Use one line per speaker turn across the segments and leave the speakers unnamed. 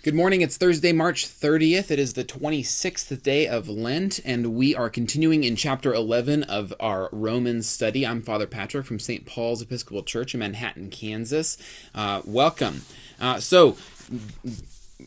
Good morning. It's Thursday, March 30th. It is the 26th day of Lent, and we are continuing in chapter 11 of our Romans study. I'm Father Patrick from St. Paul's Episcopal Church in Manhattan, Kansas. Welcome.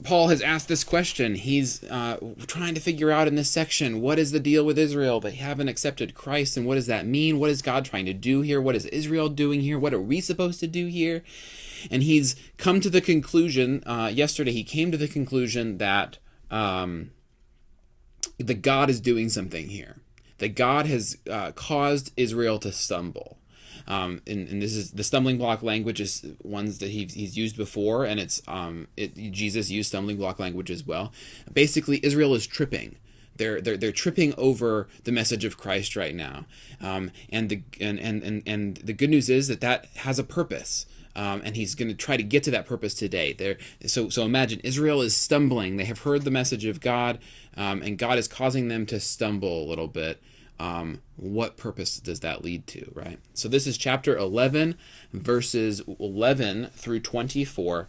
Paul has asked this question. He's trying to figure out in this section, what is the deal with Israel? They haven't accepted Christ, and what does that mean? What is God trying to do here? What is Israel doing here? What are we supposed to do here? And he's come to the conclusion, yesterday he came to the conclusion that God is doing something here. That God has caused Israel to stumble. And this is the stumbling block language is ones that he's used before, and Jesus used stumbling block language as well. Basically, Israel is tripping. They're tripping over the message of Christ right now, and the good news is that has a purpose. And he's going to try to get to that purpose today. So imagine Israel is stumbling. They have heard the message of God, and God is causing them to stumble a little bit. What purpose does that lead to, right? So this is chapter 11, verses 11 through 24.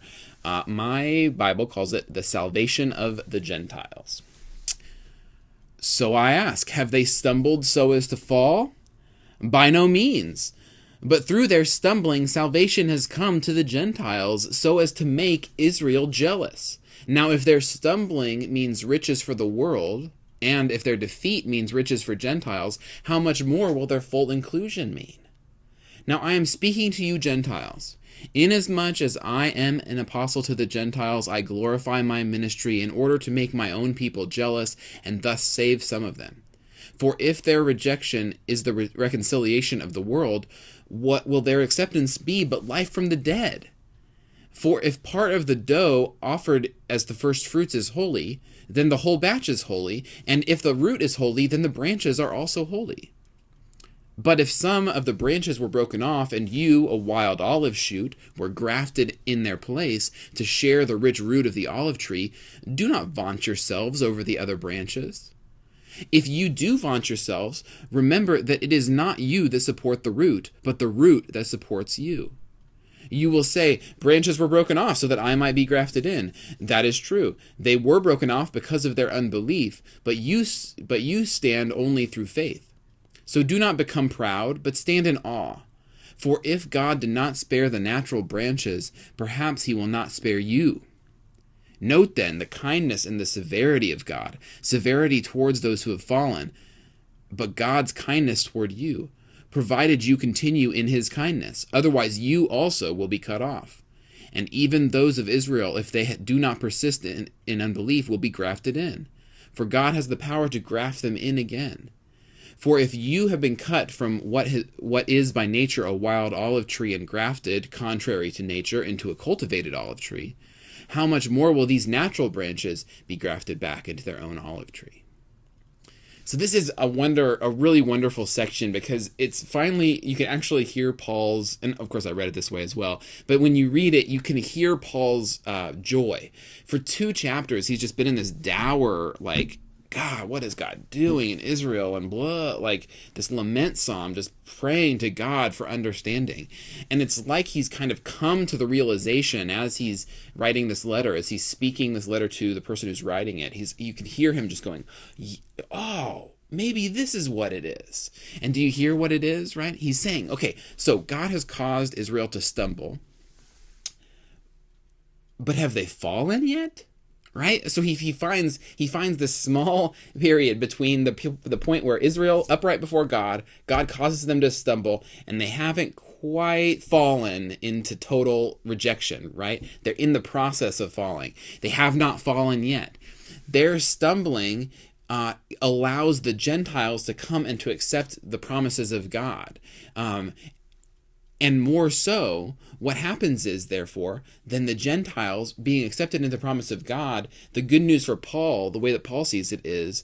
My Bible calls it the salvation of the Gentiles. So I ask, have they stumbled so as to fall? By no means. But through their stumbling, salvation has come to the Gentiles so as to make Israel jealous. Now, if their stumbling means riches for the world, and if their defeat means riches for Gentiles, how much more will their full inclusion mean? Now, I am speaking to you Gentiles. Inasmuch as I am an apostle to the Gentiles, I glorify my ministry in order to make my own people jealous and thus save some of them. For if their rejection is the reconciliation of the world, what will their acceptance be but life from the dead? For if part of the dough offered as the first fruits is holy, then the whole batch is holy, and if the root is holy, then the branches are also holy. But if some of the branches were broken off, and you, a wild olive shoot, were grafted in their place to share the rich root of the olive tree, do not vaunt yourselves over the other branches. If you do vaunt yourselves, remember that it is not you that support the root, but the root that supports you. You will say, branches were broken off so that I might be grafted in. That is true. They were broken off because of their unbelief, but you stand only through faith. So do not become proud, but stand in awe. For if God did not spare the natural branches, perhaps he will not spare you. Note then the kindness and the severity of God, severity towards those who have fallen, but God's kindness toward you, provided you continue in his kindness. Otherwise you also will be cut off. And even those of Israel, if they do not persist in unbelief, will be grafted in. For God has the power to graft them in again. For if you have been cut from what is by nature a wild olive tree and grafted, contrary to nature, into a cultivated olive tree, how much more will these natural branches be grafted back into their own olive tree? So this is a really wonderful section, because it's finally, you can actually hear Paul's, and of course I read it this way as well, but when you read it, you can hear Paul's joy. For 2 chapters, he's just been in this dour, God, what is God doing in Israel, and blah, this lament psalm, just praying to God for understanding. And it's like he's kind of come to the realization as he's writing this letter, as he's speaking this letter to the person who's writing it. You can hear him just going, oh, maybe this is what it is. And do you hear what it is, right? He's saying, okay, so God has caused Israel to stumble, but have they fallen yet? Right? So he finds this small period between the point where Israel, upright before God causes them to stumble, and they haven't quite fallen into total rejection, right? They're in the process of falling. They have not fallen yet. Their stumbling allows the Gentiles to come and to accept the promises of God. And more so, what happens is, therefore, then the Gentiles being accepted into the promise of God, the good news for Paul, the way that Paul sees it is,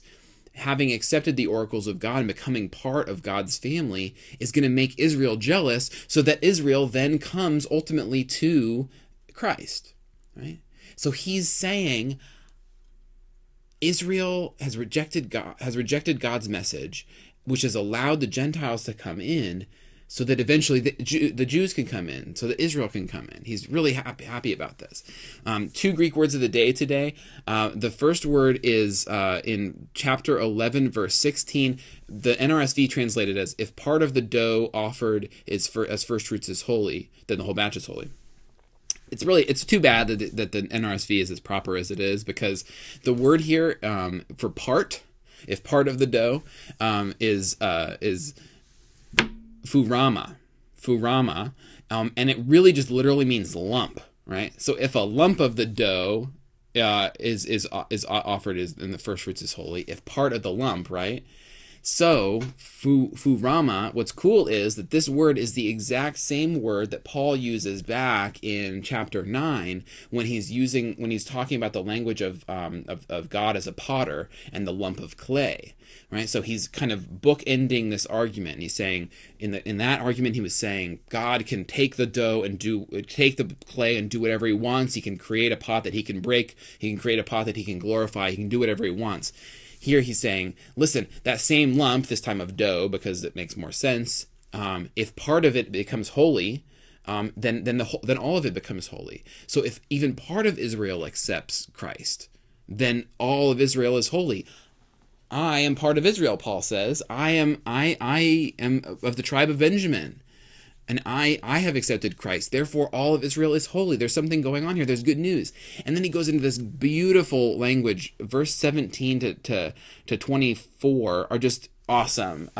having accepted the oracles of God and becoming part of God's family is going to make Israel jealous, so that Israel then comes ultimately to Christ, right? So he's saying Israel has rejected God's message, which has allowed the Gentiles to come in. so that eventually the Jews can come in, so that Israel can come in. He's really happy about this. Two Greek words of the day today. The first word is in chapter 11, verse 16. The NRSV translated as, if part of the dough offered as first fruits is holy, then the whole batch is holy. It's too bad that the NRSV is as proper as it is, because the word here for part, if part of the dough is furama, and it really just literally means lump, right? So if a lump of the dough is offered in the first fruits is holy, if part of the lump, right? So furama, what's cool is that this word is the exact same word that Paul uses back in chapter 9 when he's talking about the language of God as a potter and the lump of clay. Right, so he's kind of bookending this argument, and he's saying in that argument he was saying God can take the dough and take the clay and do whatever he wants. He can create a pot that he can break. He can create a pot that he can glorify. He can do whatever he wants. Here he's saying, listen, that same lump, this time of dough, because it makes more sense. If part of it becomes holy, then all of it becomes holy. So if even part of Israel accepts Christ, then all of Israel is holy. I am part of Israel, Paul says. I am of the tribe of Benjamin, and I have accepted Christ. Therefore, all of Israel is holy. There's something going on here. There's good news. And then he goes into this beautiful language. Verse 17 to 24 are just awesome,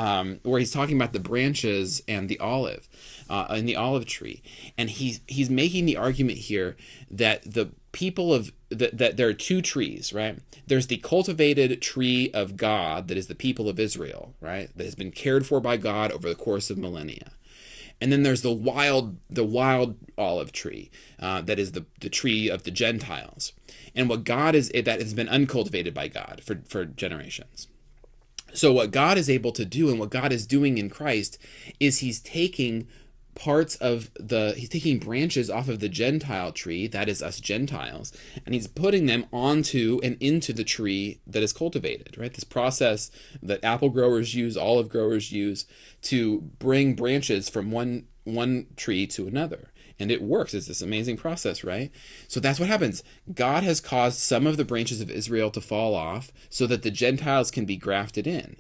where he's talking about the branches and the olive, and the olive tree. And he's making the argument here that the people of that there are two trees, right? There's the cultivated tree of God that is the people of Israel, right? That has been cared for by God over the course of millennia. And then there's the wild olive tree, that is the tree of the Gentiles. And what God is, that has been uncultivated by God for generations. So what God is able to do, and what God is doing in Christ, is he's taking branches off of the Gentile tree, that is us Gentiles, and he's putting them onto and into the tree that is cultivated, right? This process that apple growers use, olive growers use, to bring branches from one tree to another. And it works. It's this amazing process, right? So that's what happens. God has caused some of the branches of Israel to fall off so that the Gentiles can be grafted in.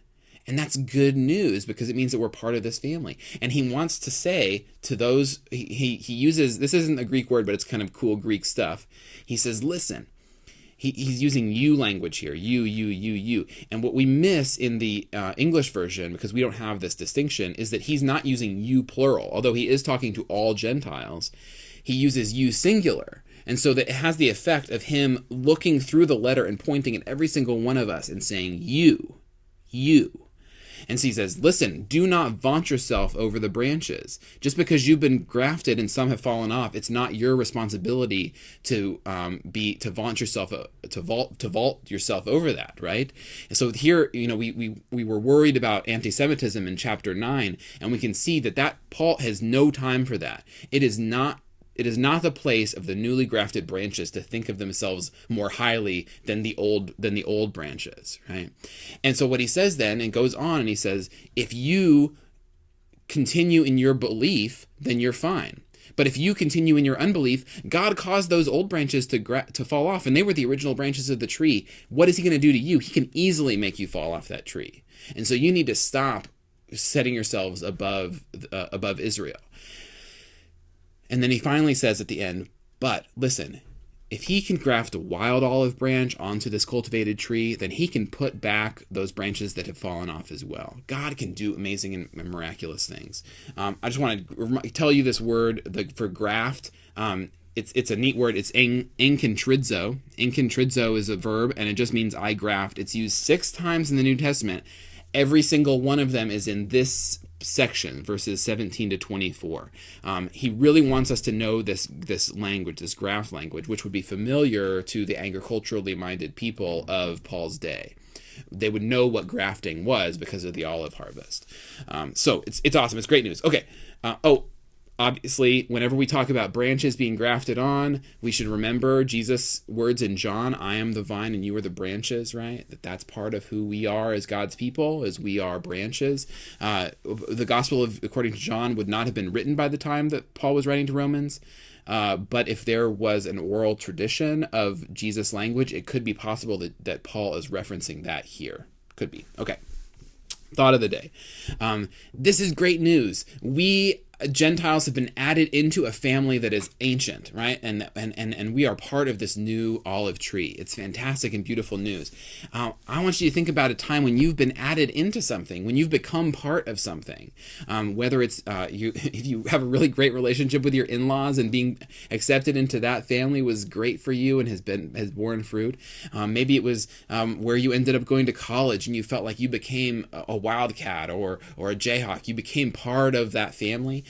And that's good news, because it means that we're part of this family. And he wants to say to those, he uses, this isn't a Greek word, but it's kind of cool Greek stuff. He says, listen, he's using you language here, you. And what we miss in the English version, because we don't have this distinction, is that he's not using you plural. Although he is talking to all Gentiles, he uses you singular. And so that it has the effect of him looking through the letter and pointing at every single one of us and saying, you. And so he says, listen, do not vaunt yourself over the branches. Just because you've been grafted and some have fallen off, it's not your responsibility to vaunt yourself, to vault yourself over that, right? And so here, we were worried about anti-Semitism in chapter 9, and we can see that Paul has no time for that. It is not the place of the newly grafted branches to think of themselves more highly than the old branches, right? And so what he says then, and goes on, and he says, if you continue in your belief, then you're fine. But if you continue in your unbelief, God caused those old branches to fall off, and they were the original branches of the tree. What is he going to do to you? He can easily make you fall off that tree. And so you need to stop setting yourselves above Israel. And then he finally says at the end, but listen, if he can graft a wild olive branch onto this cultivated tree, then he can put back those branches that have fallen off as well. God can do amazing and miraculous things. I just want to tell you this word for graft. It's a neat word. It's enkentridzo. Enkentridzo is a verb, and it just means I graft. It's used 6 times in the New Testament. Every single one of them is in this section, verses 17 to 24. He really wants us to know this language, this graft language, which would be familiar to the agriculturally minded people of Paul's day. They would know what grafting was because of the olive harvest. So it's awesome. It's great news. Okay. Obviously, whenever we talk about branches being grafted on, we should remember Jesus' words in John, I am the vine and you are the branches, right? That's part of who we are as God's people, as we are branches. The Gospel according to John would not have been written by the time that Paul was writing to Romans. But if there was an oral tradition of Jesus' language, it could be possible that Paul is referencing that here. Could be. Okay. Thought of the day. This is great news. We Gentiles have been added into a family that is ancient, right? And we are part of this new olive tree. It's fantastic and beautiful news. I want you to think about a time when you've been added into something, when you've become part of something. Whether it's if you have a really great relationship with your in-laws and being accepted into that family was great for you and has borne fruit. Maybe it was where you ended up going to college and you felt like you became a wildcat or a jayhawk. You became part of that family.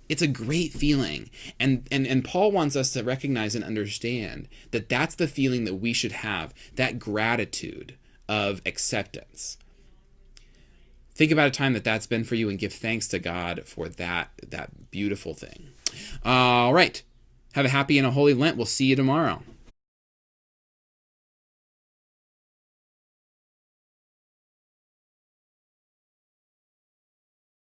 It's a great feeling, and Paul wants us to recognize and understand that that's the feeling that we should have, that gratitude of acceptance. Think about a time that's been for you and give thanks to God for that beautiful thing. All right. Have a happy and a holy Lent. We'll see you tomorrow.